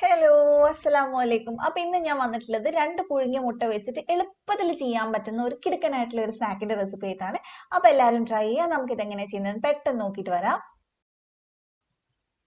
Hello, അസ്സലാമലൈക്കും. അപ്പൊ ഇന്ന് ഞാൻ വന്നിട്ടുള്ളത് രണ്ട് പുഴുങ്ങിയ മുട്ട വെച്ചിട്ട് എളുപ്പത്തിൽ ചെയ്യാൻ പറ്റുന്ന ഒരു കിടക്കനായിട്ടുള്ള ഒരു സ്നാക്കിന്റെ റെസിപ്പി ആയിട്ടാണ്. അപ്പൊ എല്ലാവരും ട്രൈ ചെയ്യാം. നമുക്ക് ഇത് എങ്ങനെ ചെയ്യുന്നത് പെട്ടെന്ന് നോക്കിയിട്ട് വരാം.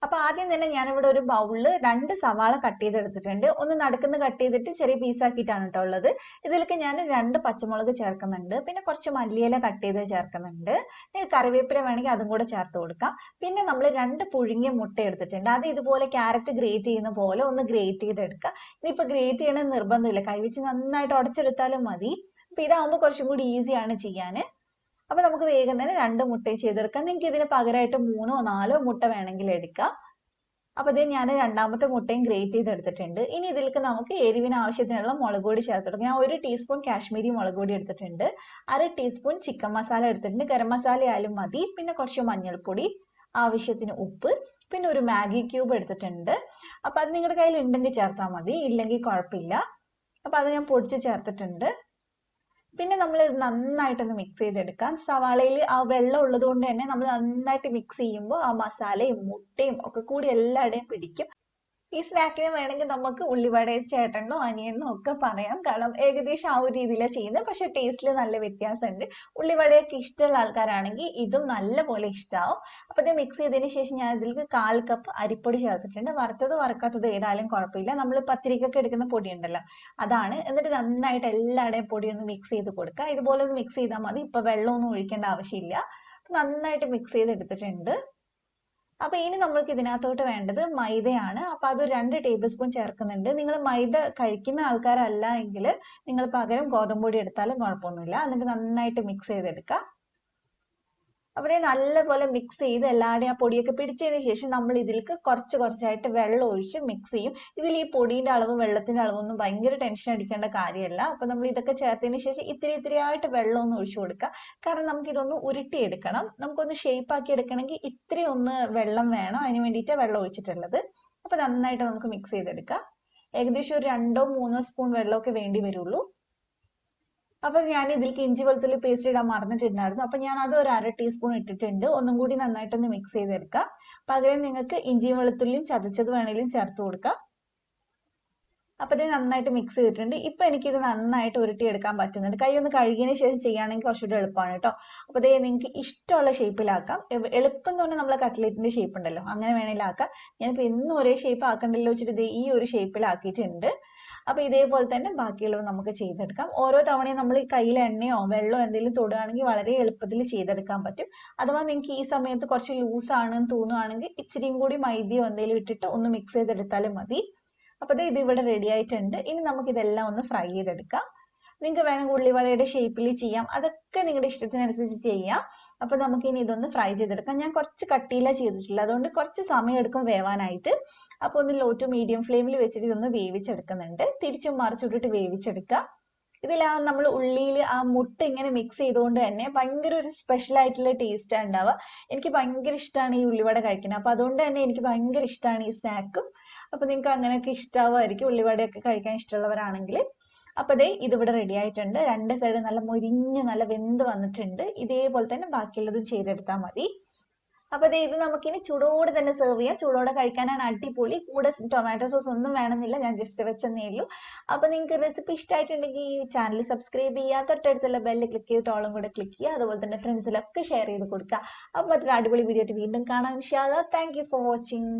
അപ്പൊ ആദ്യം തന്നെ ഞാനിവിടെ ഒരു ബൗളില് 2 സവാള കട്ട് ചെയ്തെടുത്തിട്ടുണ്ട്. ഒന്ന് നടുക്കുന്ന് കട്ട് ചെയ്തിട്ട് ചെറിയ പീസാക്കിയിട്ടാണ് കേട്ടോ ഉള്ളത്. ഇതിലേക്ക് ഞാൻ 2 പച്ചമുളക് ചേർക്കുന്നുണ്ട്. പിന്നെ കുറച്ച് മല്ലിയില കട്ട് ചെയ്ത് ചേർക്കുന്നുണ്ട്. നിങ്ങൾക്ക് കറിവേപ്പില വേണമെങ്കിൽ അതും കൂടെ ചേർത്ത് കൊടുക്കാം. പിന്നെ നമ്മൾ 2 പുഴുങ്ങിയ മുട്ട എടുത്തിട്ടുണ്ട്. അത് ഇതുപോലെ ക്യാരറ്റ് ഗ്രേറ്റ് ചെയ്യുന്ന പോലെ ഒന്ന് ഗ്രേറ്റ് ചെയ്തെടുക്കുക. ഇനിയിപ്പോൾ ഗ്രേറ്റ് ചെയ്യണമെന്ന് നിർബന്ധമില്ല, കൈവച്ച് നന്നായിട്ട് ഉടച്ചെടുത്താലും മതി. അപ്പൊ ഇതാവുമ്പോൾ കുറച്ചും കൂടി ഈസിയാണ് ചെയ്യാൻ. അപ്പൊ നമുക്ക് വേഗം തന്നെ 2 മുട്ടയും ചെയ്തെടുക്കാം. നിങ്ങൾക്ക് ഇതിന് പകരമായിട്ട് 3ഓ 4ഓ മുട്ട വേണമെങ്കിൽ എടുക്കാം. അപ്പൊ ഇത് ഞാൻ രണ്ടാമത്തെ മുട്ടയും ഗ്രേറ്റ് ചെയ്തെടുത്തിട്ടുണ്ട്. ഇനി ഇതിലേക്ക് നമുക്ക് എരിവിന് ആവശ്യത്തിനുള്ള മുളക് പൊടി ചേർത്തെടുക്കാം. ഞാൻ 1 ടീസ്പൂൺ കാശ്മീരി മുളക് പൊടി എടുത്തിട്ടുണ്ട്, 1/2 ടീസ്പൂൺ ചിക്കൻ മസാല എടുത്തിട്ടുണ്ട്, ഗരം മസാല ആയാലും മതി. പിന്നെ കുറച്ച് മഞ്ഞൾപ്പൊടി, ആവശ്യത്തിന് ഉപ്പ്, പിന്നെ ഒരു മാഗി ക്യൂബ് എടുത്തിട്ടുണ്ട്. അപ്പൊ അത് നിങ്ങളുടെ കയ്യിൽ ഉണ്ടെങ്കിൽ ചേർത്താൽ മതി, ഇല്ലെങ്കിൽ കുഴപ്പമില്ല. അപ്പൊ അത് ഞാൻ പൊടിച്ച് ചേർത്തിട്ടുണ്ട്. പിന്നെ നമ്മൾ ഇത് നന്നായിട്ടൊന്ന് മിക്സ് ചെയ്തെടുക്കാം. സവാളയിൽ ആ വെള്ളം ഉള്ളത് കൊണ്ട് തന്നെ നമ്മൾ നന്നായിട്ട് മിക്സ് ചെയ്യുമ്പോൾ ആ മസാലയും മുട്ടയും ഒക്കെ കൂടി എല്ലായിടെയും പിടിക്കും. ഈ സ്നാക്കിന് വേണമെങ്കിൽ നമുക്ക് ഉള്ളിവട ചേട്ടനോ അനിയനോ ഒക്കെ പറയാം, കാരണം ഏകദേശം ആ ഒരു രീതിയിലാണ് ചെയ്യുന്നത്. പക്ഷെ ടേസ്റ്റിൽ നല്ല വ്യത്യാസമുണ്ട്. ഉള്ളിവടയൊക്കെ ഇഷ്ടമുള്ള ആൾക്കാരാണെങ്കിൽ ഇതും നല്ല പോലെ ഇഷ്ടമാവും. അപ്പൊ ഇത് മിക്സ് ചെയ്തതിന് ശേഷം ഞാൻ ഇതിലേക്ക് 1/4 കപ്പ് അരിപ്പൊടി ചേർത്തിട്ടുണ്ട്. വറുത്തതോ വറുക്കാത്തതോ ഏതായാലും കുഴപ്പമില്ല, നമ്മൾ പത്തിരിക്കൊക്കെ എടുക്കുന്ന പൊടി ഉണ്ടല്ലോ അതാണ്. എന്നിട്ട് നന്നായിട്ട് എല്ലാവരുടെയും പൊടി ഒന്ന് മിക്സ് ചെയ്ത് കൊടുക്കുക. ഇതുപോലെ ഒന്ന് മിക്സ് ചെയ്താൽ മതി, ഇപ്പൊ വെള്ളമൊന്നും ഒഴിക്കേണ്ട ആവശ്യമില്ല. നന്നായിട്ട് മിക്സ് ചെയ്തെടുത്തിട്ടുണ്ട്. അപ്പൊ ഇനി നമ്മൾക്ക് ഇതിനകത്തോട്ട് വേണ്ടത് മൈദയാണ്. അപ്പൊ അത് 2 ടേബിൾ സ്പൂൺ ചേർക്കുന്നുണ്ട്. നിങ്ങൾ മൈദ കഴിക്കുന്ന ആൾക്കാരല്ല എങ്കിൽ നിങ്ങൾ പകരം ഗോതമ്പ് പൊടി എടുത്താലും കുഴപ്പമൊന്നുമില്ല. എന്നിട്ട് നന്നായിട്ട് മിക്സ് ചെയ്തെടുക്കുക. അവിടെ നല്ലപോലെ മിക്സ് ചെയ്ത് എല്ലാവരുടെയും ആ പൊടിയൊക്കെ പിടിച്ചതിന് ശേഷം നമ്മൾ ഇതിലേക്ക് കുറച്ച് കുറച്ചായിട്ട് വെള്ളം ഒഴിച്ച് മിക്സ് ചെയ്യും. ഇതിൽ ഈ പൊടിയുടെ അളവും വെള്ളത്തിന്റെ അളവൊന്നും ഭയങ്കര ടെൻഷൻ അടിക്കേണ്ട കാര്യമല്ല. അപ്പൊ നമ്മൾ ഇതൊക്കെ ചേർത്തതിന് ശേഷം ഇത്തിരി ഇത്തിരിയായിട്ട് വെള്ളം ഒന്ന് ഒഴിച്ചു കൊടുക്കുക. കാരണം നമുക്ക് ഇതൊന്ന് ഉരുട്ടിയെടുക്കണം. നമുക്കൊന്ന് ഷേപ്പ് ആക്കി എടുക്കണമെങ്കിൽ ഇത്തിരി ഒന്ന് വെള്ളം വേണം, അതിന് വേണ്ടിയിട്ടാണ് വെള്ളം ഒഴിച്ചിട്ടുള്ളത്. അപ്പൊ നന്നായിട്ട് നമുക്ക് മിക്സ് ചെയ്തെടുക്കാം. ഏകദേശം ഒരു 2ഓ 3ഓ സ്പൂൺ വെള്ളമൊക്കെ വേണ്ടി വരുള്ളൂ. അപ്പൊ ഞാൻ ഇതിലേക്ക് ഇഞ്ചി വെളുത്തുള്ളി പേസ്റ്റ് ഇടാൻ മറന്നിട്ടുണ്ടായിരുന്നു. അപ്പൊ ഞാൻ അത് ഒരു 1/2 ടീസ്പൂൺ ഇട്ടിട്ടുണ്ട്. ഒന്നും കൂടി നന്നായിട്ടൊന്ന് മിക്സ് ചെയ്തെടുക്കാം. പകരം നിങ്ങൾക്ക് ഇഞ്ചിയും വെളുത്തുള്ളിയും ചതച്ചത് വേണമെങ്കിലും ചേർത്ത് കൊടുക്കാം. അപ്പൊ ഇത് നന്നായിട്ട് മിക്സ് ചെയ്തിട്ടുണ്ട്. ഇപ്പൊ എനിക്കിത് നന്നായിട്ട് ഉരുട്ടിയെടുക്കാൻ പറ്റുന്നുണ്ട്. കൈ ഒന്ന് കഴുകിയതിന് ശേഷം ചെയ്യുകയാണെങ്കിൽ കുറച്ചുകൂടി എളുപ്പമാണ് കേട്ടോ. അപ്പൊ ഇത് നിങ്ങൾക്ക് ഇഷ്ടമുള്ള ഷേപ്പിലാക്കാം. എളുപ്പം എന്ന് പറഞ്ഞാൽ നമ്മളെ കട്ട്ലേറ്റിന്റെ ഷേപ്പ് ഉണ്ടല്ലോ, അങ്ങനെ വേണമെങ്കിൽ ആക്കാം. ഞാനിപ്പോ എന്നും ഒരേ ഷേപ്പ് ആക്കണ്ടല്ലോ വെച്ചിട്ട് ഇത് ഈ ഒരു ഷേപ്പിലാക്കിയിട്ടുണ്ട്. അപ്പൊ ഇതേപോലെ തന്നെ ബാക്കിയുള്ളത് നമുക്ക് ചെയ്തെടുക്കാം. ഓരോ തവണയും നമ്മൾ ഈ കയ്യിൽ എണ്ണയോ വെള്ളമോ എന്തെങ്കിലും തൊടുകയാണെങ്കിൽ വളരെ എളുപ്പത്തിൽ ചെയ്തെടുക്കാൻ പറ്റും. അഥവാ നിങ്ങൾക്ക് ഈ സമയത്ത് കുറച്ച് ലൂസ് ആണെന്ന് തോന്നുകയാണെങ്കിൽ ഇച്ചിരിയും കൂടി മൈദയോ എന്തെങ്കിലും ഇട്ടിട്ട് ഒന്ന് മിക്സ് ചെയ്തെടുത്താലും മതി. അപ്പൊ ഇത് ഇവിടെ റെഡി ആയിട്ടുണ്ട്. ഇനി നമുക്ക് ഇതെല്ലാം ഒന്ന് ഫ്രൈ ചെയ്തെടുക്കാം. നിങ്ങൾക്ക് വേണമെങ്കിൽ ഉള്ളിവടയുടെ ഷേപ്പിൽ ചെയ്യാം, അതൊക്കെ നിങ്ങളുടെ ഇഷ്ടത്തിനനുസരിച്ച് ചെയ്യാം. അപ്പൊ നമുക്ക് ഇനി ഇതൊന്ന് ഫ്രൈ ചെയ്തെടുക്കാം. ഞാൻ കുറച്ച് കട്ടിയില ചെയ്തിട്ടുള്ളത്, അതുകൊണ്ട് കുറച്ച് സമയം എടുക്കും വേവാനായിട്ട്. അപ്പൊ ഒന്ന് ലോ ടു മീഡിയം ഫ്ലെയിമിൽ വെച്ചിട്ട് ഇതൊന്ന് വേവിച്ചെടുക്കുന്നുണ്ട്. തിരിച്ചും മറിച്ചിട്ടിട്ട് വേവിച്ചെടുക്കുക. ഇതിൽ നമ്മൾ ഉള്ളിയിൽ ആ മുട്ട ഇങ്ങനെ മിക്സ് ചെയ്തുകൊണ്ട് തന്നെ ഭയങ്കര ഒരു സ്പെഷ്യൽ ആയിട്ടുള്ള ടേസ്റ്റ് ഉണ്ടാവുക. എനിക്ക് ഭയങ്കര ഇഷ്ടമാണ് ഈ ഉള്ളിവട കഴിക്കുന്നത്. അപ്പൊ അതുകൊണ്ട് തന്നെ എനിക്ക് ഭയങ്കര ഇഷ്ടമാണ് ഈ സ്നാക്കും. അപ്പൊ നിങ്ങൾക്ക് അങ്ങനെയൊക്കെ ഇഷ്ടാവുമായിരിക്കും ഉള്ളിവടയൊക്കെ കഴിക്കാൻ ഇഷ്ടമുള്ളവരാണെങ്കിൽ. അപ്പൊ ദേ ഇതിവിടെ റെഡി ആയിട്ടുണ്ട്. 2 സൈഡ് നല്ല മൊരിഞ്ഞ് നല്ല വെന്ത് വന്നിട്ടുണ്ട്. ഇതേപോലെ തന്നെ ബാക്കിയുള്ളതും ചെയ്തെടുത്താൽ മതി. അപ്പൊ ദേ ഇത് നമുക്കിനി ചൂടോടെ തന്നെ സെർവ് ചെയ്യാം. ചൂടോടെ കഴിക്കാനാണ് അടിപൊളി. കൂടെ ടൊമാറ്റോ സോസ് ഒന്നും വേണമെന്നില്ല, ഞാൻ ജസ്റ്റ് വെച്ചെന്നേ ഉള്ളൂ. അപ്പൊ നിങ്ങൾക്ക് റെസിപ്പി ഇഷ്ടമായിട്ടുണ്ടെങ്കിൽ ഈ ചാനൽ സബ്സ്ക്രൈബ് ചെയ്യുക, തൊട്ടടുത്തുള്ള ബെല്ല് ക്ലിക്ക് ചെയ്തിട്ട് ഓളും കൂടെ ക്ലിക്ക് ചെയ്യുക. അതുപോലെ തന്നെ ഫ്രണ്ട്സിലൊക്കെ ഷെയർ ചെയ്ത് കൊടുക്കുക. അപ്പൊ മറ്റൊരു അടിപൊളി വീഡിയോ ആയിട്ട് വീണ്ടും കാണാം ഇൻഷാ അല്ലാഹ്. Thank you for watching.